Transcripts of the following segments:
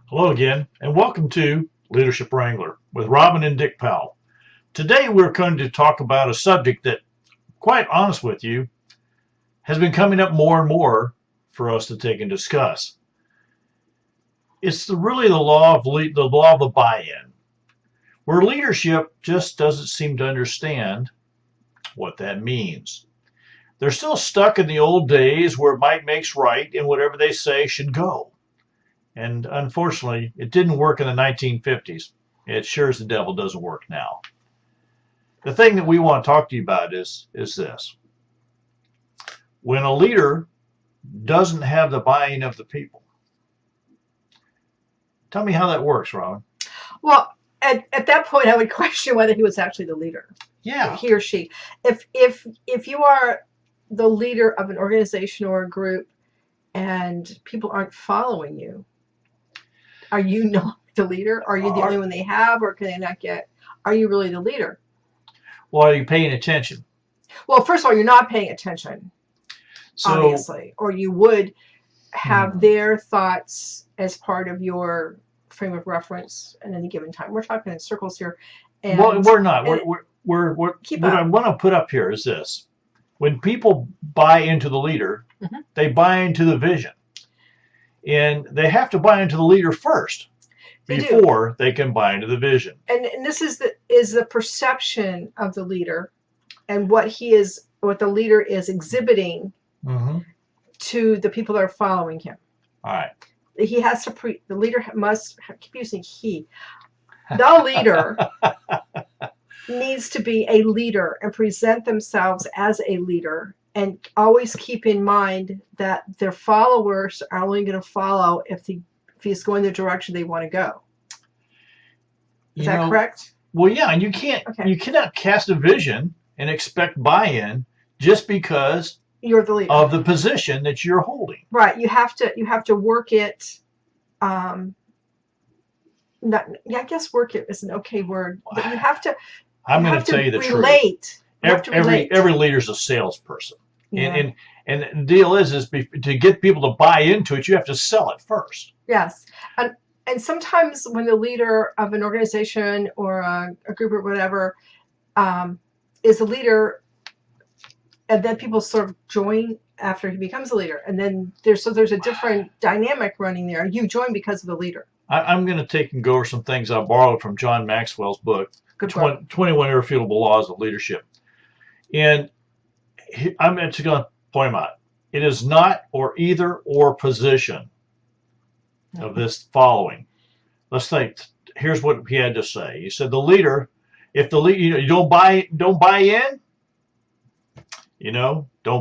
Hello again, and welcome to Leadership Wrangler with Robin and Dick Powell. Today we're going to talk about a subject that, quite honest with you, has been coming up more and more for us to take and discuss. It's really the law of the buy-in, where leadership just doesn't seem to understand what that means. They're still stuck in the old days where might makes right and whatever they say should go. And unfortunately, it didn't work in the 1950s. It sure as the devil doesn't work now. The thing that we want to talk to you about is this. When a leader doesn't have the buy-in of the people. Tell me how that works, Robin. Well, at that point, I would question whether he was actually the leader. Yeah. He or she. If you are the leader of an organization or a group and people aren't following you, are you not the leader? Are you the only one they have, or can they not get? Are you really the leader? Well, are you paying attention? Well, first of all, you're not paying attention, obviously, or you would have their thoughts as part of your frame of reference at any given time. We're talking in circles here. And, well, we're not. We're keep what up. I want to put up here is this. When people buy into the leader, they buy into the vision. And they have to buy into the leader first before they can buy into the vision. And this is the perception of the leader and what the leader is exhibiting to the people that are following him. All right. He has to the leader must keep using he. The leader needs to be a leader and present themselves as a leader, and always keep in mind that their followers are only going to follow if he's going the direction they want to go. Is that correct? Well, yeah, and you cannot cast a vision and expect buy-in just because you're the leader of the position that you're holding. Right. You have to work it. I guess work it is an okay word, but you have to. I'm going to tell you the truth. Every leader's a salesperson, yeah. and the deal is to get people to buy into it, you have to sell it first. Yes, and sometimes when the leader of an organization or a group or whatever is a leader, and then people sort of join after he becomes a leader, and then there's a different dynamic running there. You join because of the leader. I'm going to take and go over some things I borrowed from John Maxwell's book, 21 Irrefutable Laws of Leadership. And I'm just going to point them out. It is not or either or position of this following. Let's think. Here's what he had to say. He said the leader, if the leader, you don't buy in, don't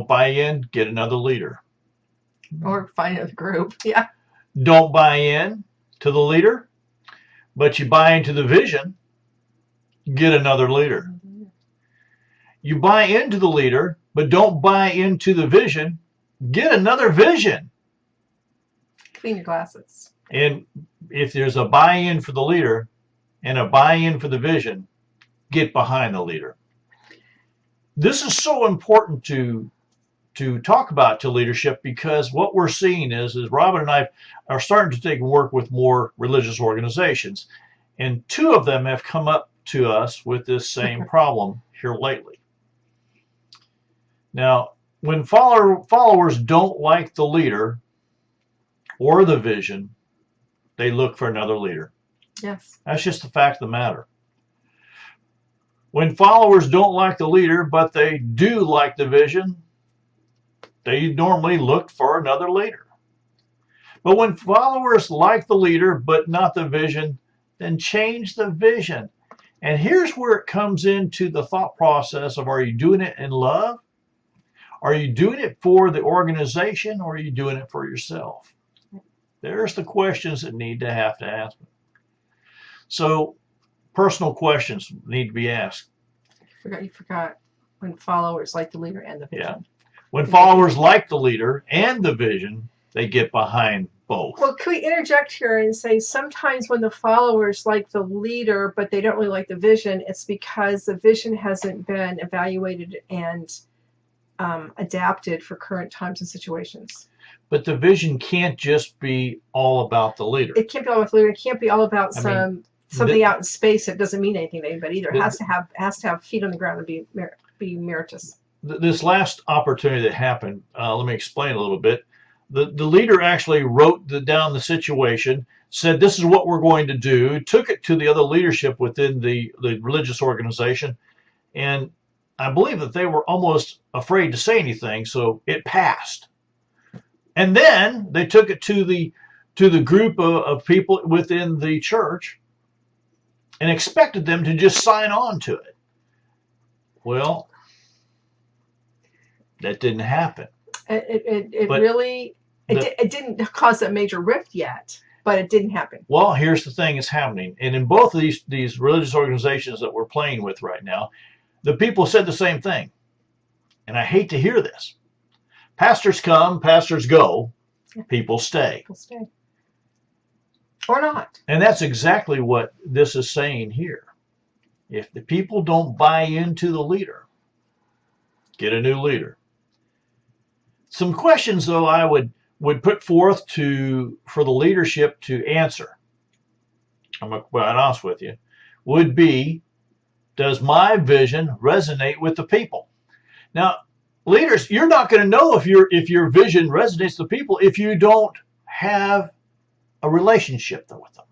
buy in, get another leader. Or find another group. Yeah. Don't buy in to the leader, but you buy into the vision, get another leader. You buy into the leader, but don't buy into the vision, get another vision. Clean your glasses. And if there's a buy-in for the leader and a buy-in for the vision, get behind the leader. This is so important to talk about to leadership, because what we're seeing is Robin and I are starting to take and work with more religious organizations, and two of them have come up to us with this same problem here lately. Now, when followers don't like the leader or the vision, they look for another leader. Yes. That's just the fact of the matter. When followers don't like the leader, but they do like the vision, they normally look for another leader. But when followers like the leader but not the vision, then change the vision. And here's where it comes into the thought process of, are you doing it in love? Are you doing it for the organization, or are you doing it for yourself? There's the questions that need to have to ask. So personal questions need to be asked. You forgot when followers like the leader and the vision. Yeah. When followers like the leader and the vision, they get behind both. Well, can we interject here and say sometimes when the followers like the leader, but they don't really like the vision, it's because the vision hasn't been evaluated and adapted for current times and situations. But the vision can't just be all about the leader. It can't be all about the leader. It can't be all about something out in space that doesn't mean anything to anybody either. It has to have feet on the ground and be meritorious. This last opportunity that happened, let me explain a little bit. The leader actually wrote down the situation, said this is what we're going to do, took it to the other leadership within the religious organization, and I believe that they were almost afraid to say anything, so it passed. And then they took it to the group of people within the church and expected them to just sign on to it. Well, that didn't happen. It didn't cause a major rift yet, but it didn't happen. Well, here's the thing that's happening. And in both of these religious organizations that we're playing with right now, the people said the same thing. And I hate to hear this. Pastors come, pastors go, people stay. People stay. Or not. And that's exactly what this is saying here. If the people don't buy into the leader, get a new leader. Some questions, though, I would put forth for the leadership to answer, I'm going to be quite honest with you, would be, does my vision resonate with the people? Now, leaders, you're not going to know if your vision resonates with the people if you don't have a relationship with them.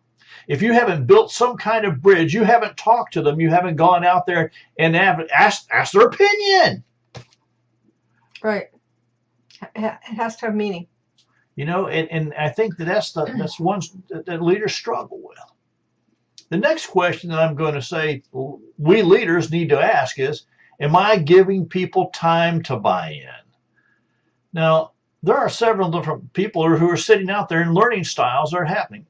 If you haven't built some kind of bridge, you haven't talked to them, you haven't gone out there and asked their opinion. Right. It has to have meaning. You know, and I think that's one that leaders struggle with. The next question that I'm going to say we leaders need to ask is, am I giving people time to buy in? Now, there are several different people who are sitting out there and learning styles are happening.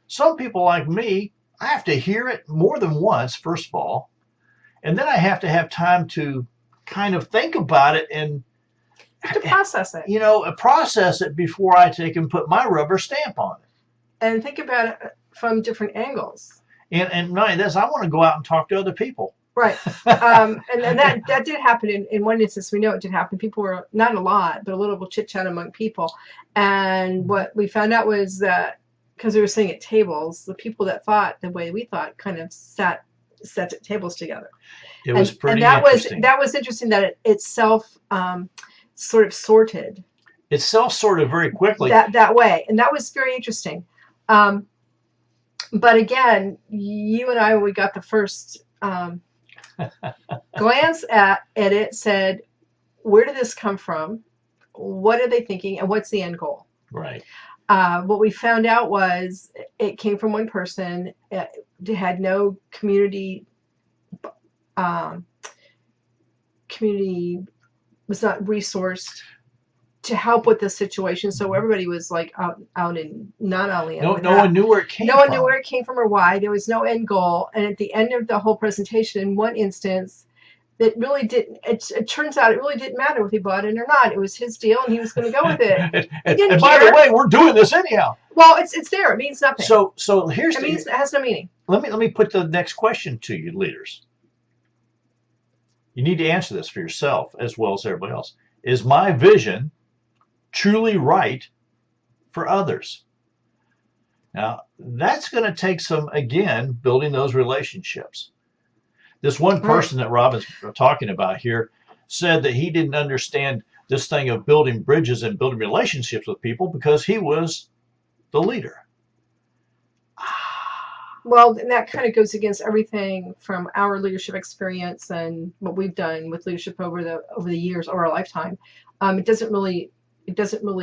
Some people like me, I have to hear it more than once, first of all, and then I have to have time to kind of think about it and to process it. You know, process it before I take and put my rubber stamp on it. And think about it from different angles. And not only this, I want to go out and talk to other people. Right. And that did happen in one instance. We know it did happen. People were, not a lot, but a little chit-chat among people. And what we found out was that, because we were sitting at tables, the people that thought the way we thought kind of sat at tables together. It was pretty interesting. That was interesting that it itself sort of sorted. It self-sorted very quickly. That way. And that was very interesting. But again, you and I, when we got the first glance at it, said, where did this come from? What are they thinking? And what's the end goal? Right. What we found out was it came from one person. It had no community was not resourced to help with the situation, so everybody was like out in not only no one knew where it came from. No one knew where it came from or why. There was no end goal, and at the end of the whole presentation, in one instance, it really didn't. It turns out it really didn't matter if he bought it or not. It was his deal, and he was going to go with it. and by the way, we're doing this anyhow. Well, it's there. It means nothing. So here's it has no meaning. Let me put the next question to you, leaders. You need to answer this for yourself as well as everybody else. Is my vision truly right for others? Now, that's going to take some, again, building those relationships. This one person that Robin's talking about here said that he didn't understand this thing of building bridges and building relationships with people because he was the leader. Well, and that kind of goes against everything from our leadership experience and what we've done with leadership over the years, over our lifetime. It doesn't really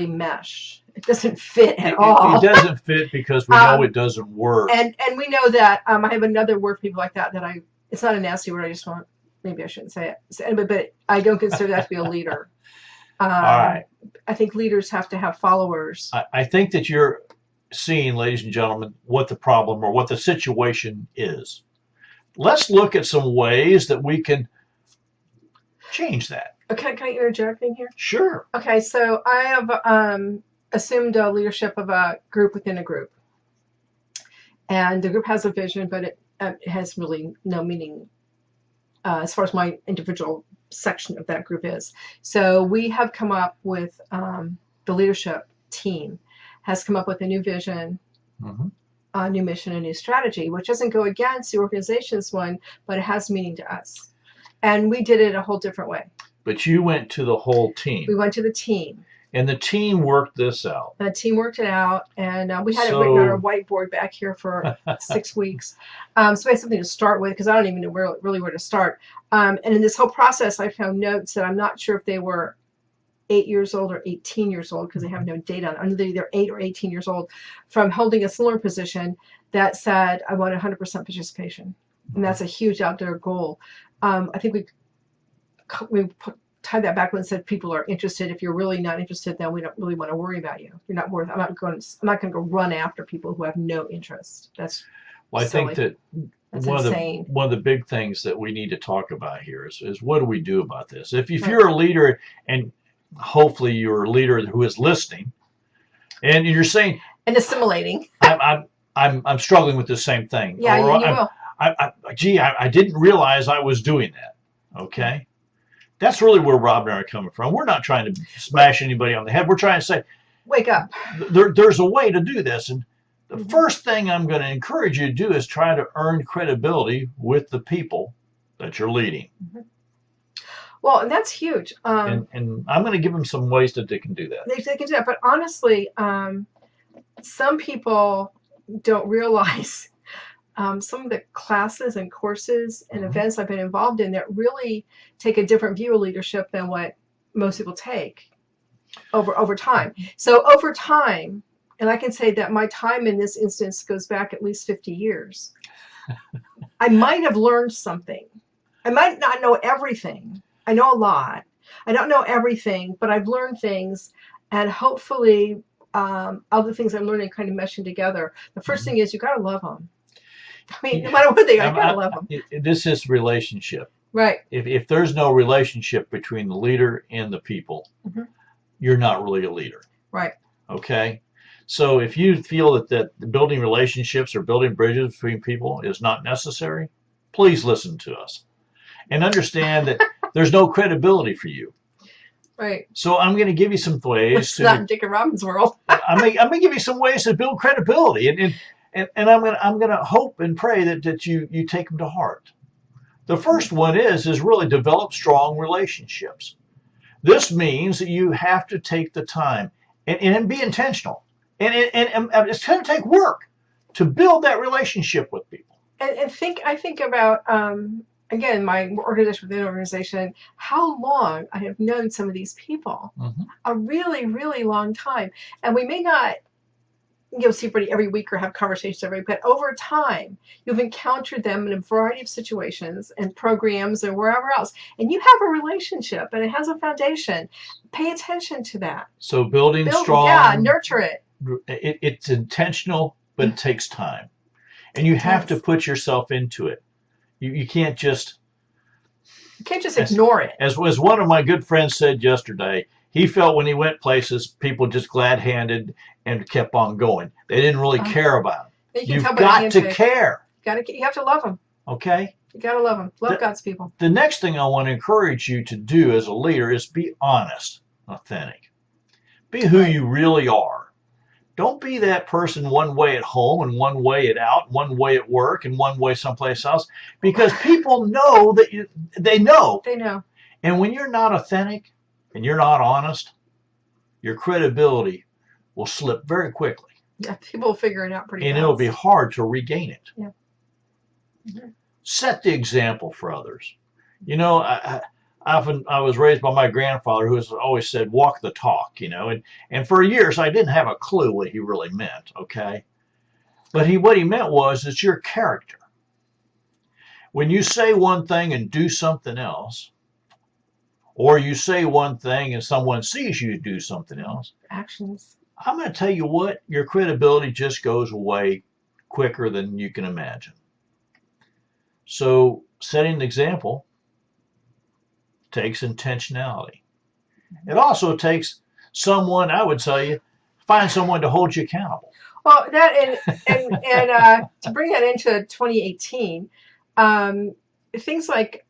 mesh. It doesn't fit at all. It doesn't fit because we know it doesn't work. And we know that. I have another word for people like that it's not a nasty word. I just want, maybe I shouldn't say it. But I don't consider that to be a leader. All right. I think leaders have to have followers. I think that you're seeing, ladies and gentlemen, what the problem or what the situation is. Let's look at some ways that we can change that. Okay, can I interject in here? Sure. Okay, so I have assumed leadership of a group within a group. And the group has a vision, but it has really no meaning as far as my individual section of that group is. So we have come up with the leadership team has come up with a new vision, Mm-hmm. a new mission, a new strategy, which doesn't go against the organization's one, but it has meaning to us. And we did it a whole different way. But you went to the whole We team, went to the team. and the team worked this out. The team worked it out, and we had it written on our So, whiteboard back here for 6 weeks. So we had something to start with because I don't even know really where to start. And in this whole process, I found notes that I'm not sure if they were 8 years old or 18 years old because they have no data on it. They're either 8 or 18 years old from holding a similar position that said, I want 100% participation. And that's a huge out there goal. I think we tied that back and said people are interested. If you're really not interested, then we don't really want to worry about you. You're not worth. I'm not going to go run after people who have no interest. That's well, I silly. think that That's one insane. of the big things that we need to talk about here is what do we do about this? If Right. you're a leader, and hopefully you're a leader who is listening, and you're saying, And assimilating. I'm struggling with the same thing. Yeah, Or you will. I didn't realize I was doing that. Okay. That's really where Rob and I are coming from. We're not trying to smash anybody on the head. We're trying to say, Wake up. there's a way to do this. And the Mhm. first thing I'm going to encourage you to do is try to earn credibility with the people that you're leading. Mhm. Well, and that's huge. And I'm going to give them some ways that they can do that. They can do that. But honestly, some people don't realize some of the classes and courses and Mhm. events I've been involved in that really take a different view of leadership than what most people take over time. So over time, and I can say that my time in this instance goes back at least 50 years. I might have learned something. I might not know everything. I know a lot. I don't know everything, but I've learned things, and hopefully all the things I'm learning kind of meshing together. The first thing is you got to love them. I mean, no matter what they are, you got to love them. This is relationship. Right. If there's no relationship between the leader and the people, Mhm. you're not really a leader. Right. Okay. So if you feel that building relationships or building bridges between people is not necessary, please listen to us and understand that there's no credibility for you. Right. So I'm going to give you some ways It's not in Dick and Robin's world. I'm going to give you some ways to build credibility, and I'm going to hope and pray that you take them to heart. The first one is really develop strong relationships. This means that you have to take the time and be intentional. And it's going to take work to build that relationship with people. And I think about again my organization within organization, how long I have known some of these people. Mm-hmm. A really, really long time. And we may not see every week or have conversations every week, but over time you've encountered them in a variety of situations and programs and wherever else. And you have a relationship and it has a foundation. Pay attention to that. So building strong. Yeah, nurture it. It's intentional, but it takes time. And you have to put yourself into it. You can't just ignore it. As one of my good friends said yesterday, he felt when he went places, people just glad-handed and kept on going. They didn't really care about him. You've got to care. You have to love them. Okay? You got to love them. Love God's people. The next thing I want to encourage you to do as a leader is be honest, authentic. Be who you really are. Don't be that person one way at home and one way out, one way at work and one way someplace else, because people know that they know. They know. And when you're not authentic and you're not honest, your credibility will slip very quickly. Yeah, people will figure it out pretty fast. And it'll be hard to regain it. Yeah. Mm-hmm. Set the example for others. You know, I was raised by my grandfather, who has always said, walk the talk, and for years I didn't have a clue what he really meant, okay? But what he meant was it's your character. When you say one thing and do something else, or you say one thing and someone sees you do something else, actions. I'm going to tell you what, your credibility just goes away quicker than you can imagine. So setting an example takes intentionality. It also takes someone, I would tell you, find someone to hold you accountable. Well, that and to bring that into 2018, things like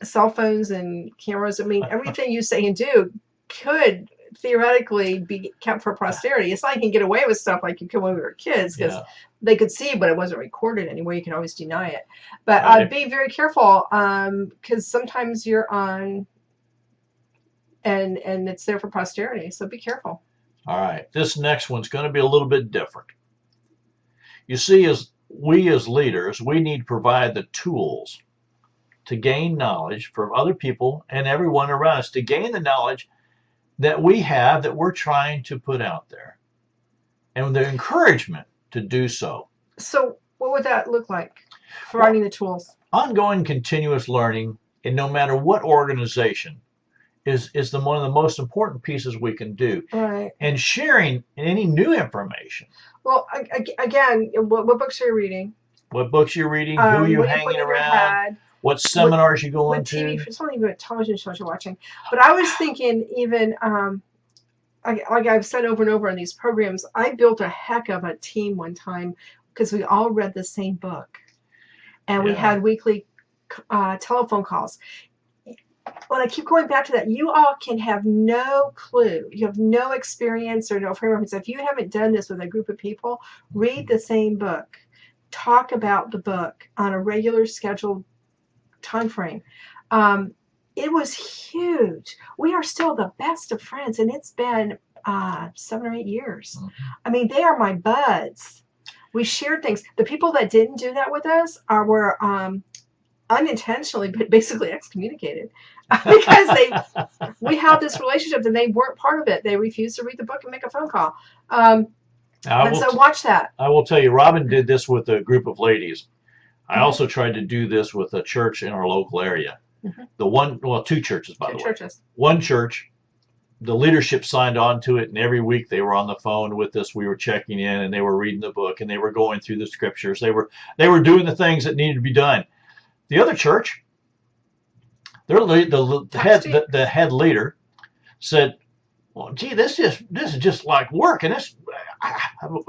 cell phones and cameras. I mean, everything you say and do could theoretically be kept for posterity. It's not like you can get away with stuff like you could when we were kids because Yeah. they could see, but it wasn't recorded anywhere. You can always deny it. But Right. be very careful because sometimes you're on and it's there for posterity. So be careful. All right. This next one's going to be a little bit different. You see, as leaders, we need to provide the tools to gain knowledge from other people and everyone around us, to gain the knowledge that we have that we're trying to put out there, and the encouragement to do so. So what would that look like? Providing the tools. Ongoing continuous learning, and no matter what organization, is one of the most important pieces we can do. Right. And sharing any new information. Well, again, what books are you reading? What books you're reading, who you're hanging around, what seminars you going to. TV, it's not even television shows you're watching. But I was thinking even, like I've said over and over on these programs, I built a heck of a team one time because we all read the same book. And we had weekly telephone calls. When I keep going back to that, you all can have no clue. You have no experience or no frame of reference. If you haven't done this with a group of people, read the same book. Talk about the book on a regular scheduled time frame. It was huge. We are still the best of friends, and it's been 7 or 8 years. I mean, they are my buds. We shared things. The people that didn't do that with us were unintentionally, but basically excommunicated because we had this relationship and they weren't part of it. They refused to read the book and make a phone call. So watch that. I will tell you, Robin did this with a group of ladies. I also tried to do this with a church in our local area. Two churches, by the way. One church, the leadership signed on to it, and every week they were on the phone with us. We were checking in, and they were reading the book, and they were going through the scriptures. They were doing the things that needed to be done. The other church, the head leader said, "Well, gee, this is just like work, and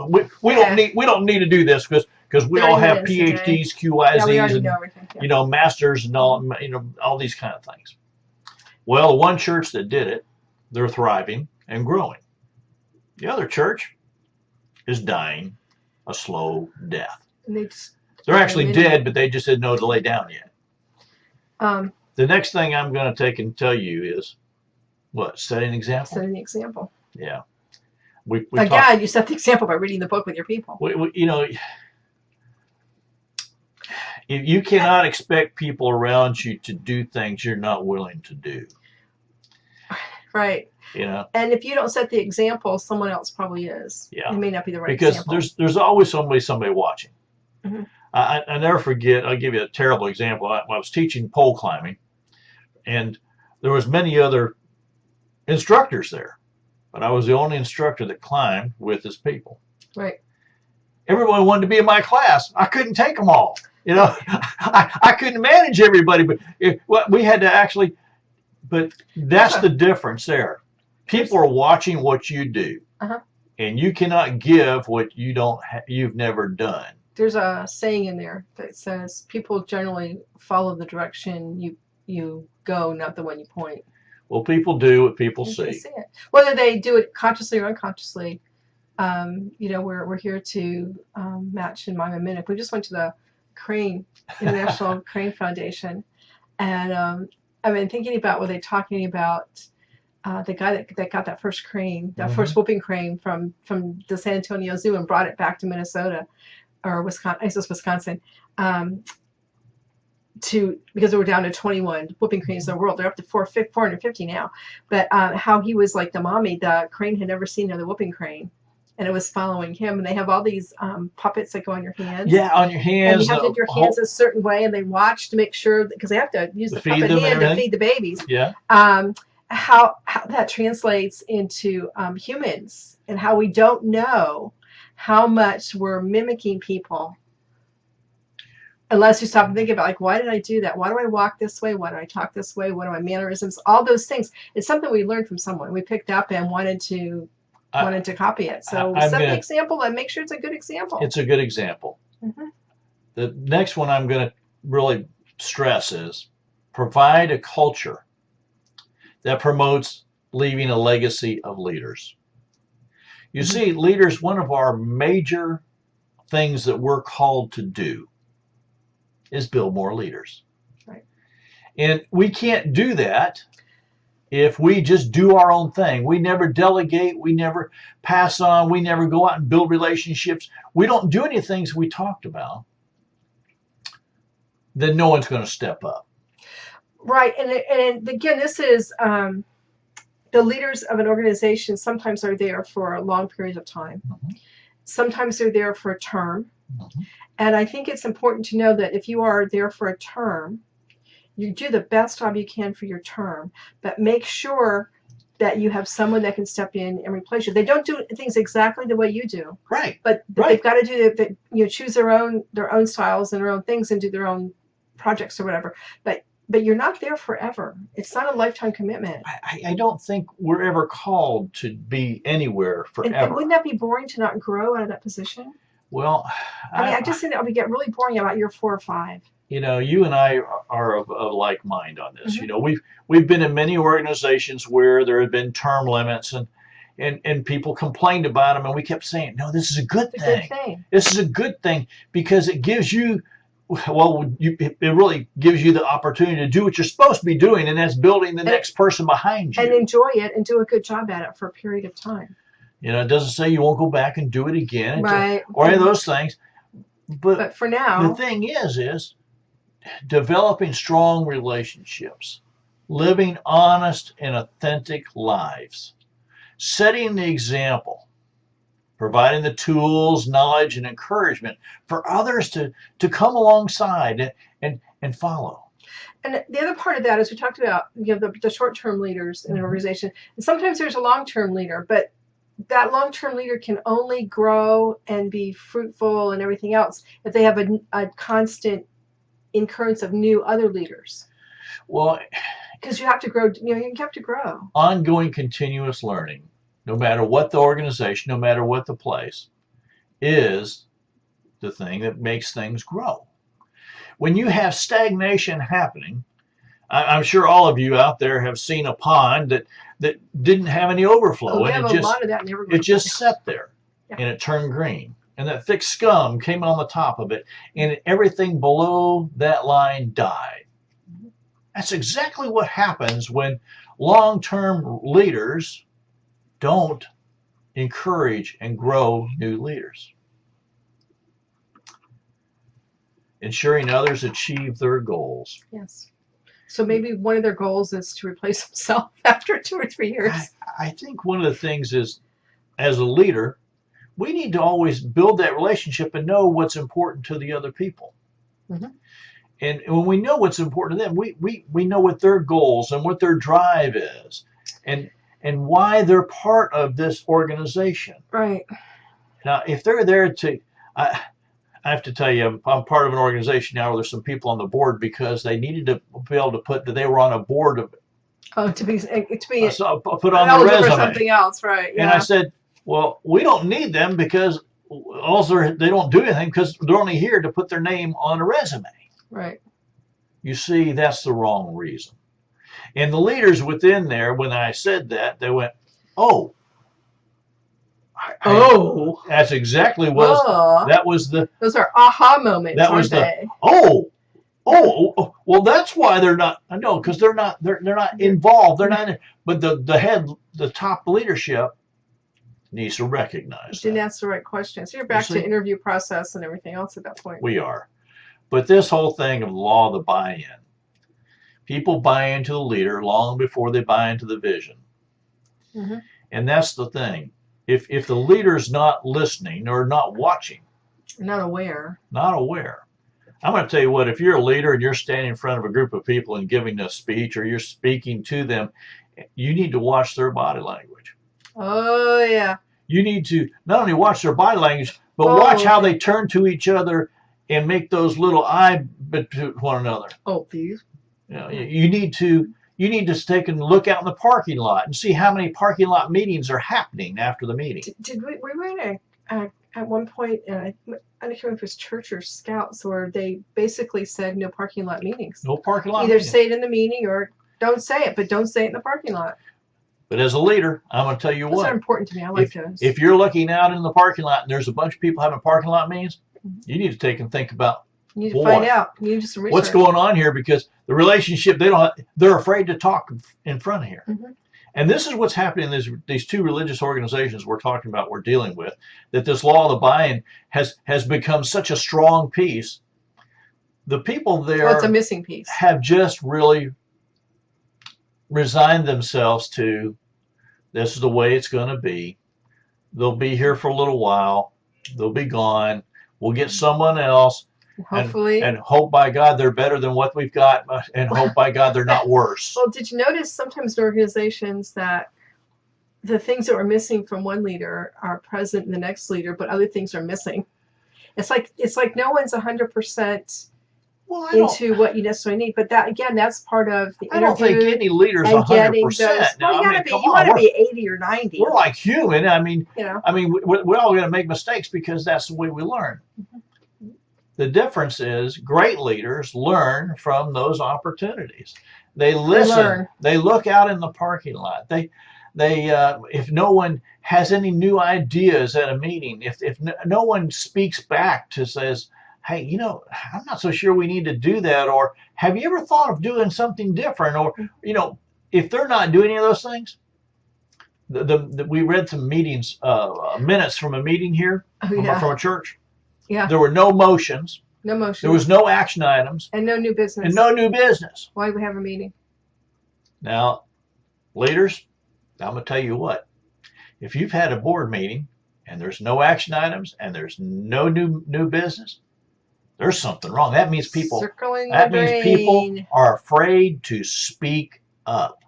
we don't need to do this because we all have PhDs, QIZs, and masters and all these kind of things." Well, the one church that did it, they're thriving and growing. The other church is dying a slow death. And they're actually dead, but they just didn't know to lay down yet. The next thing I'm going to take and tell you is what? Set an example. Set an example. Yeah. You set the example by reading the book with your people. You cannot expect people around you to do things you're not willing to do. Right. And if you don't set the example, someone else probably is. Yeah. It may not be the right example. Because there's always somebody watching. I never forget. I'll give you a terrible example. I was teaching pole climbing, and there was many other instructors there, but I was the only instructor that climbed with his people. Right. Everyone wanted to be in my class. I couldn't take them all. I couldn't manage everybody, but we had to actually. But that's the difference there. People are watching what you do, and you cannot give what you've never done. There's a saying in there that says people generally follow the direction you go, not the one you point. Well, people do what people see. It. Whether they do it consciously or unconsciously, we're here to match in mime and mimic. We just went to the Crane International Crane Foundation, and I've been thinking about what they're talking about. The guy that got that first crane, that first whooping crane from the San Antonio Zoo and brought it back to Minnesota or Wisconsin. I guess it was Wisconsin. Because they were down to 21 whooping cranes in the world. They're up to 450 now. But how he was like the mommy, the crane had never seen another whooping crane. And it was following him. And they have all these puppets that go on your hands. Yeah, on your hands. And you have to do your hands a certain way. And they watch to make sure, because they have to use the puppet hand to feed the babies. Yeah. How that translates into humans and how we don't know how much we're mimicking people unless you stop and think about, like, why did I do that? Why do I walk this way? Why do I talk this way? What are my mannerisms? All those things. It's something we learned from someone. We picked up and wanted to copy it. So set the example and make sure it's a good example. It's a good example. The next one I'm going to really stress is provide a culture that promotes leaving a legacy of leaders. You Mhm. see, leaders, one of our major things that we're called to do is build more leaders. Right. And we can't do that if we just do our own thing. We never delegate, we never pass on, we never go out and build relationships. We don't do any things we talked about, then no one's going to step up. Right. And again, this is the leaders of an organization sometimes are there for long periods of time. Mm-hmm. Sometimes they're there for a term. Mm-hmm. And I think it's important to know that if you are there for a term, you do the best job you can for your term, but make sure that you have someone that can step in and replace you. They don't do things exactly the way you do, Right. but Right. they've got to do that. Choose their own styles and their own things and do their own projects or whatever. But you're not there forever. It's not a lifetime commitment. I don't think we're ever called to be anywhere forever. And wouldn't that be boring to not grow out of that position? Well, I just think that would get really boring about year 4 or 5. You and I are of like mind on this. Mm-hmm. We've been in many organizations where there have been term limits and people complained about them, and we kept saying, no, this is a good thing. Good thing. This is a good thing because it gives you, it really gives you the opportunity to do what you're supposed to be doing, and that's building the next person behind you. And enjoy it and do a good job at it for a period of time. It doesn't say you won't go back and do it again, right. or any of those things. But for now, the thing is developing strong relationships, living honest and authentic lives, setting the example, providing the tools, knowledge, and encouragement for others to come alongside and follow. And the other part of that is we talked about the short-term leaders in an organization. And sometimes there's a long-term leader, but that long-term leader can only grow and be fruitful and everything else if they have a constant incurrence of new other leaders. Well, because you have to grow. You have to grow. Ongoing, continuous learning, no matter what the organization, no matter what the place, is the thing that makes things grow. When you have stagnation happening, I'm sure all of you out there have seen a pond that didn't have any overflow, and it just sat there, and it turned green, and that thick scum came on the top of it, and everything below that line died. That's exactly what happens when long-term leaders don't encourage and grow new leaders. Ensuring others achieve their goals. Yes. So maybe one of their goals is to replace himself after 2 or 3 years. I think one of the things is, as a leader, we need to always build that relationship and know what's important to the other people. Mm-hmm. And when we know what's important to them, we know what their goals and what their drive is and why they're part of this organization. Right. Now, if they're there to... I have to tell you, I'm part of an organization now where there's some people on the board because they needed to be able to put that they were on a board of to be put on their resume. For something else, right? Yeah. And I said, well, we don't need them because also they don't do anything because they're only here to put their name on a resume. Right. You see, that's the wrong reason. And the leaders within there, when I said that, they went, oh. That's exactly what that was the. Those are aha moments. That was they? Well, that's why they're not. I know because they're not involved. They're not. But the top leadership needs to recognize. Didn't ask the right question. So you're back to interview process and everything else at that point. We are, but this whole thing of the law of the buy-in, people buy into the leader long before they buy into the vision, and that's the thing. If the leader's not listening or not watching, not aware, I'm going to tell you what, if you're a leader and you're standing in front of a group of people and giving a speech or you're speaking to them, you need to watch their body language. Oh, yeah. You need to not only watch their body language, but watch how they turn to each other and make those little eye to one another. Oh, please. You need to take a look out in the parking lot and see how many parking lot meetings are happening after the meeting. We were in at one point, I don't know if it was church or scouts, where they basically said no parking lot meetings. No parking lot Either meetings. Say it in the meeting or don't say it, but don't say it in the parking lot. But as a leader, I'm going to tell you Those are what. important to me. I like those. If you're looking out in the parking lot and there's a bunch of people having parking lot meetings, you need to take and think about, you need to find out. You need to do some research. What's going on here, because the relationship, they're afraid to talk in front of here. And this is what's happening in these two religious organizations we're talking about, we're dealing with, that this law of the buy-in has become such a strong piece. The people there it's a missing piece. Have just really resigned themselves to, this is the way it's going to be. They'll be here for a little while. They'll be gone. We'll get someone else. Hopefully. And hope by God they're better than what we've got, and hope by God they're not worse. Well, did you notice sometimes in organizations that the things that were missing from one leader are present in the next leader, but other things are missing? It's like no one's 100% into what you necessarily need. But that, again, that's part of the interview. I don't think any leader's 100%. Well, you want to be 80 or 90. We're like human. I mean, we're all going to make mistakes because that's the way we learn. The difference is great leaders learn from those opportunities. They listen. They look out in the parking lot. They if no one has any new ideas at a meeting, if no one speaks back to says, hey, I'm not so sure we need to do that, or have you ever thought of doing something different, or if they're not doing any of those things. We read some meetings, minutes from a meeting here from a church. Yeah. There were no motions. No motions. There was no action items. And no new business. And no new business. Why do we have a meeting? Now, leaders, I'm going to tell you what. If you've had a board meeting and there's no action items and there's no new business, there's something wrong. That means people are afraid to speak up.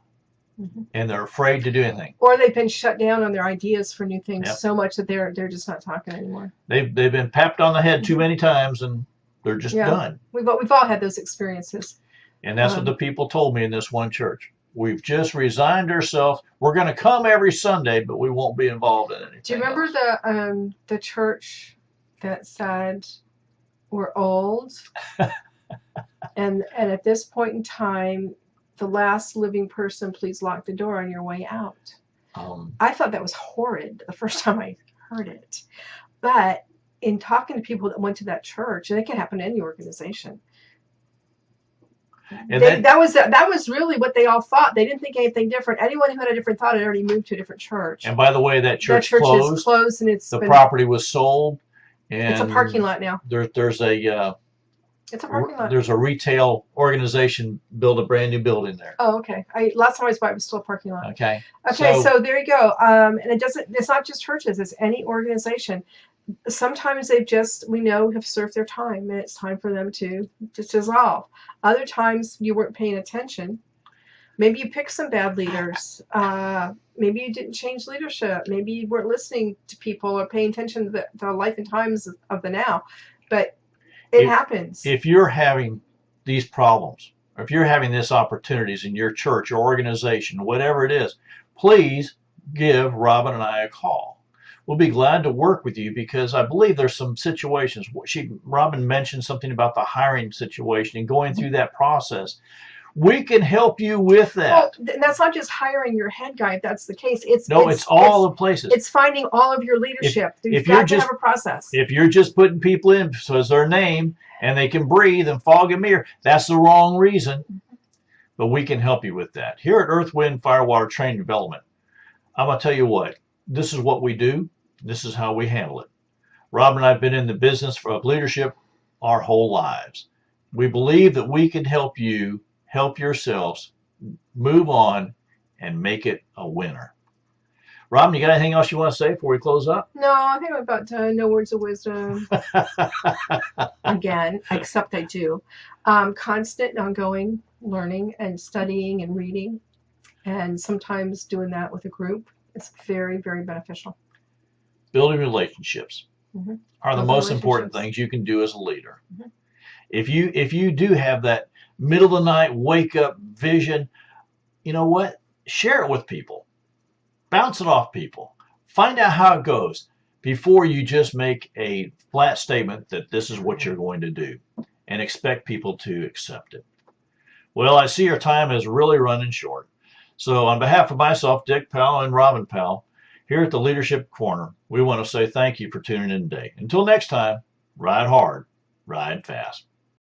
And they're afraid to do anything. Or they've been shut down on their ideas for new things so much that they're just not talking anymore. They've been papped on the head too many times, and they're just done. We've all had those experiences. And that's what the people told me in this one church. We've just resigned ourselves. We're going to come every Sunday, but we won't be involved in anything. Do you remember the church that said we're old, and at this point in time, the last living person, please lock the door on your way out? I thought that was horrid the first time I heard it. But in talking to people that went to that church, and it can happen in any organization, that was really what they all thought. They didn't think anything different. Anyone who had a different thought had already moved to a different church. And by the way, that church is closed, and the property was sold. And it's a parking lot now. There's a it's a parking lot. There's a retail organization built a brand new building there. Oh, okay. Last time I was by, it was still a parking lot. Okay. Okay, so there you go. And it's not just churches, it's any organization. Sometimes we know have served their time and it's time for them to just dissolve. Other times you weren't paying attention. Maybe you picked some bad leaders. Maybe you didn't change leadership. Maybe you weren't listening to people or paying attention to the life and times of the now. But it happens. If you're having these problems, or if you're having these opportunities in your church or organization, whatever it is, please give Robin and I a call. We'll be glad to work with you, because I believe there's some situations. Robin mentioned something about the hiring situation and going through that process. We can help you with that. Well, that's not just hiring your head guy, if that's the case. It's all the places. It's finding all of your leadership. You've got to have a process. If you're just putting people in so as their name and they can breathe and fog and mirror, that's the wrong reason. But we can help you with that. Here at Earth, Wind, Fire, Water Training Development, I'm going to tell you what. This is what we do. This is how we handle it. Rob and I have been in the business of leadership our whole lives. We believe that we can help you help yourselves move on and make it a winner. Robin, you got anything else you want to say before we close up? No, I think I'm about done. No words of wisdom. Again, except I do. Constant and ongoing learning and studying and reading, and sometimes doing that with a group. It's very, very beneficial. Building relationships are the most important things you can do as a leader. If you do have that middle of the night wake up vision, you know what? Share it with people. Bounce it off people. Find out how it goes before you just make a flat statement that this is what you're going to do and expect people to accept it. Well, I see our time is really running short. So on behalf of myself, Dick Powell, and Robin Powell, here at the Leadership Corner, we want to say thank you for tuning in today. Until next time, ride hard, ride fast.